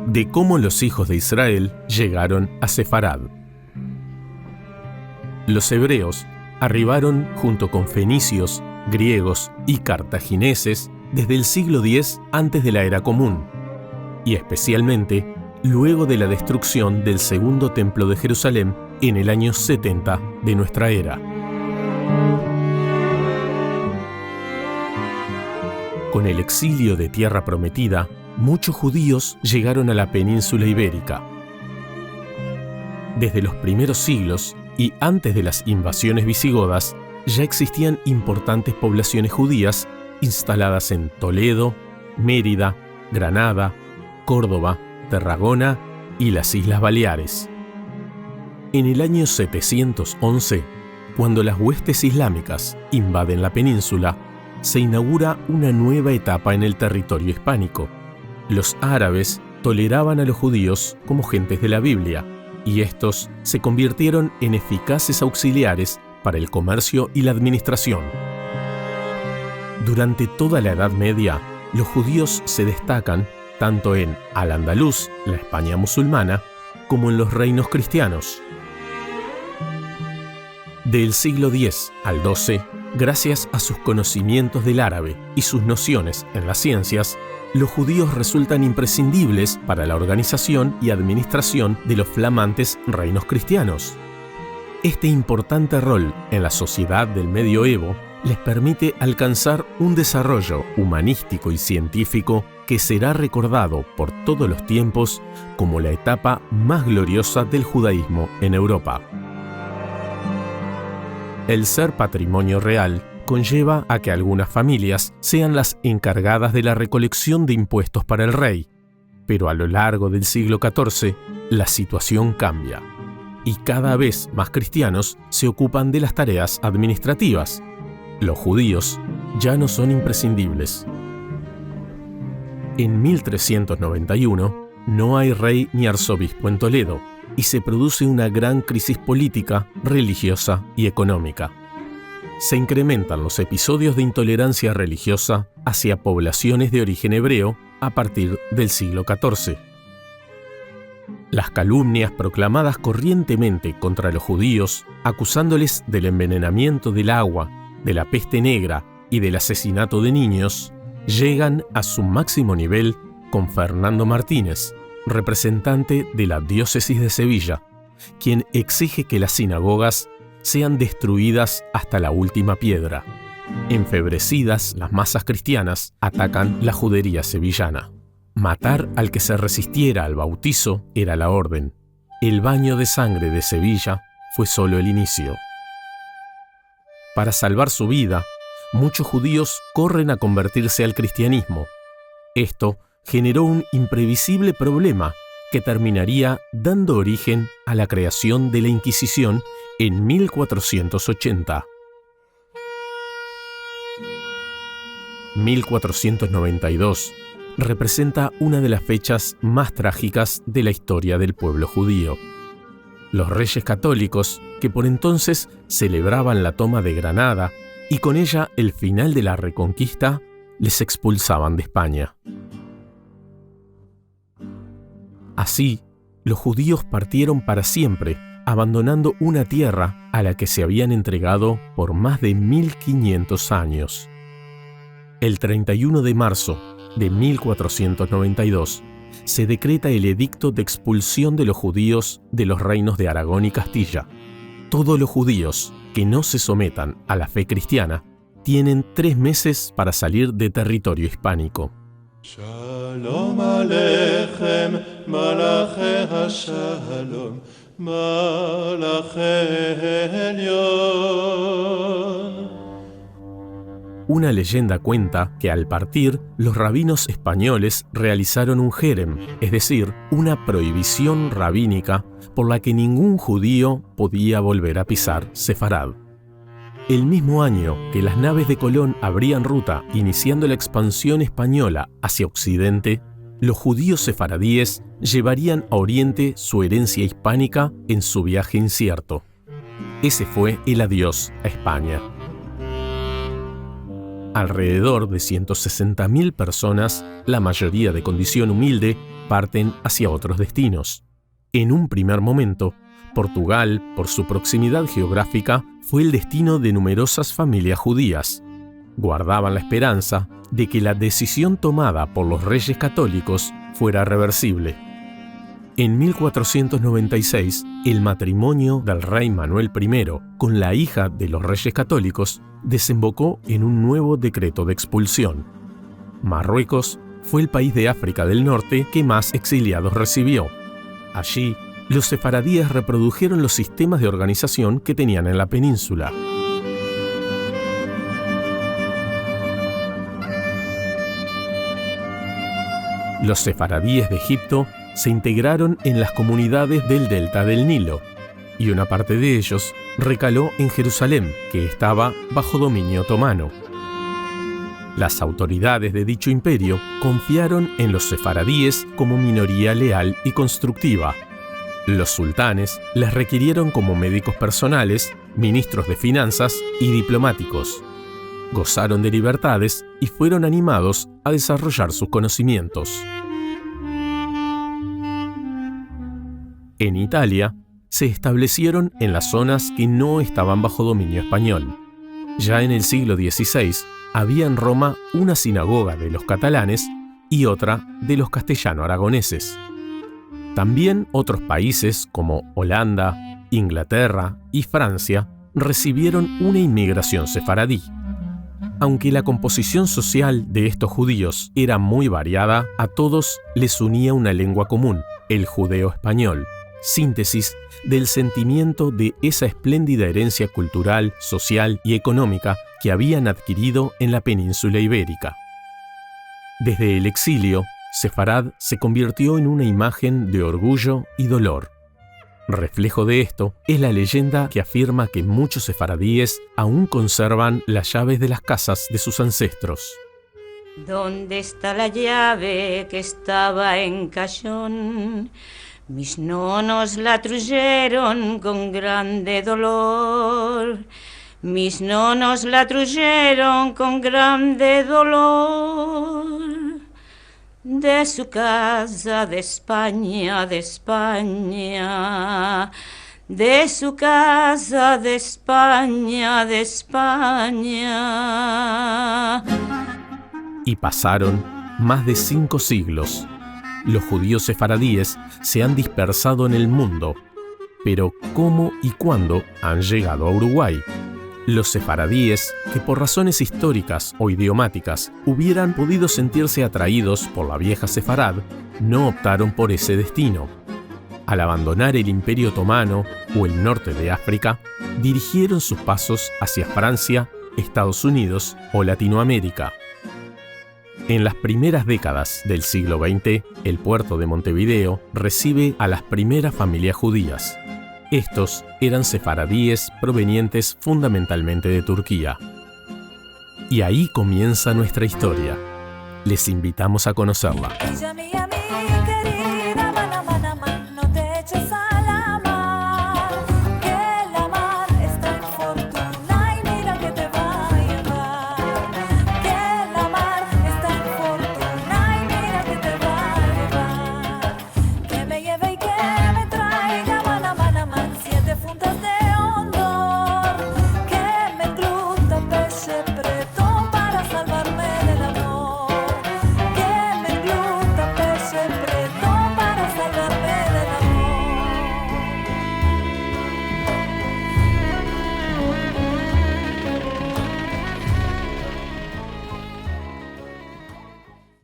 de cómo los hijos de Israel llegaron a Sefarad. Los hebreos arribaron junto con fenicios, griegos y cartagineses desde el siglo X antes de la Era Común, y especialmente luego de la destrucción del Segundo Templo de Jerusalén en el año 70 de nuestra era. Con el exilio de Tierra Prometida, muchos judíos llegaron a la península ibérica. Desde los primeros siglos y antes de las invasiones visigodas, ya existían importantes poblaciones judías instaladas en Toledo, Mérida, Granada, Córdoba, Tarragona y las Islas Baleares. En el año 711, cuando las huestes islámicas invaden la península, se inaugura una nueva etapa en el territorio hispánico. Los árabes toleraban a los judíos como gentes de la Biblia, y estos se convirtieron en eficaces auxiliares para el comercio y la administración. Durante toda la Edad Media, los judíos se destacan tanto en Al-Andalus, la España musulmana, como en los reinos cristianos. Del siglo X al XII, gracias a sus conocimientos del árabe y sus nociones en las ciencias, los judíos resultan imprescindibles para la organización y administración de los flamantes reinos cristianos. Este importante rol en la sociedad del medioevo les permite alcanzar un desarrollo humanístico y científico que será recordado por todos los tiempos como la etapa más gloriosa del judaísmo en Europa. El ser patrimonio real conlleva a que algunas familias sean las encargadas de la recolección de impuestos para el rey, pero a lo largo del siglo XIV la situación cambia y cada vez más cristianos se ocupan de las tareas administrativas. Los judíos ya no son imprescindibles. En 1391 no hay rey ni arzobispo en Toledo y se produce una gran crisis política, religiosa y económica. Se incrementan los episodios de intolerancia religiosa hacia poblaciones de origen hebreo a partir del siglo XIV. Las calumnias proclamadas corrientemente contra los judíos, acusándoles del envenenamiento del agua, de la peste negra y del asesinato de niños, llegan a su máximo nivel con Fernando Martínez, representante de la diócesis de Sevilla, quien exige que las sinagogas sean destruidas hasta la última piedra. Enfebrecidas, las masas cristianas atacan la judería sevillana. Matar al que se resistiera al bautizo era la orden. El baño de sangre de Sevilla fue solo el inicio. Para salvar su vida, muchos judíos corren a convertirse al cristianismo. Esto generó un imprevisible problema que terminaría dando origen a la creación de la Inquisición en 1480. 1492 representa una de las fechas más trágicas de la historia del pueblo judío. Los reyes católicos, que por entonces celebraban la toma de Granada y con ella el final de la Reconquista, les expulsaban de España. Así, los judíos partieron para siempre, abandonando una tierra a la que se habían entregado por más de 1500 años. El 31 de marzo de 1492 se decreta el edicto de expulsión de los judíos de los reinos de Aragón y Castilla. Todos los judíos que no se sometan a la fe cristiana tienen 3 meses para salir de territorio hispánico. Shalom Aleichem, Malache HaShalom, Malache Elyon. Una leyenda cuenta que al partir, los rabinos españoles realizaron un jerem, es decir, una prohibición rabínica por la que ningún judío podía volver a pisar Sefarad. El mismo año que las naves de Colón abrían ruta iniciando la expansión española hacia Occidente, los judíos sefaradíes llevarían a Oriente su herencia hispánica en su viaje incierto. Ese fue el adiós a España. Alrededor de 160.000 personas, la mayoría de condición humilde, parten hacia otros destinos. En un primer momento, Portugal, por su proximidad geográfica, fue el destino de numerosas familias judías. Guardaban la esperanza de que la decisión tomada por los reyes católicos fuera reversible. En 1496, el matrimonio del rey Manuel I con la hija de los reyes católicos desembocó en un nuevo decreto de expulsión. Marruecos fue el país de África del Norte que más exiliados recibió. Allí, los sefaradíes reprodujeron los sistemas de organización que tenían en la península. Los sefaradíes de Egipto se integraron en las comunidades del delta del Nilo, y una parte de ellos recaló en Jerusalén, que estaba bajo dominio otomano. Las autoridades de dicho imperio confiaron en los sefaradíes como minoría leal y constructiva. Los sultanes les requirieron como médicos personales, ministros de finanzas y diplomáticos. Gozaron de libertades y fueron animados a desarrollar sus conocimientos. En Italia, se establecieron en las zonas que no estaban bajo dominio español. Ya en el siglo XVI, había en Roma una sinagoga de los catalanes y otra de los castellano-aragoneses. También otros países como Holanda, Inglaterra y Francia recibieron una inmigración sefaradí. Aunque la composición social de estos judíos era muy variada, a todos les unía una lengua común, el judeo-español, síntesis del sentimiento de esa espléndida herencia cultural, social y económica que habían adquirido en la península ibérica. Desde el exilio, Sefarad se convirtió en una imagen de orgullo y dolor. Reflejo de esto es la leyenda que afirma que muchos sefaradíes aún conservan las llaves de las casas de sus ancestros. ¿Dónde está la llave que estaba en Cayón? Mis nonos la truyeron con grande dolor. Mis nonos la truyeron con grande dolor. De su casa de España, de España. De su casa de España, de España. Y pasaron más de 5 siglos. Los judíos sefaradíes se han dispersado en el mundo, pero ¿cómo y cuándo han llegado a Uruguay? Los sefaradíes, que por razones históricas o idiomáticas hubieran podido sentirse atraídos por la vieja Sefarad, no optaron por ese destino. Al abandonar el Imperio Otomano o el norte de África, dirigieron sus pasos hacia Francia, Estados Unidos o Latinoamérica. En las primeras décadas del siglo XX, el puerto de Montevideo recibe a las primeras familias judías. Estos eran sefaradíes provenientes fundamentalmente de Turquía. Y ahí comienza nuestra historia. Les invitamos a conocerla.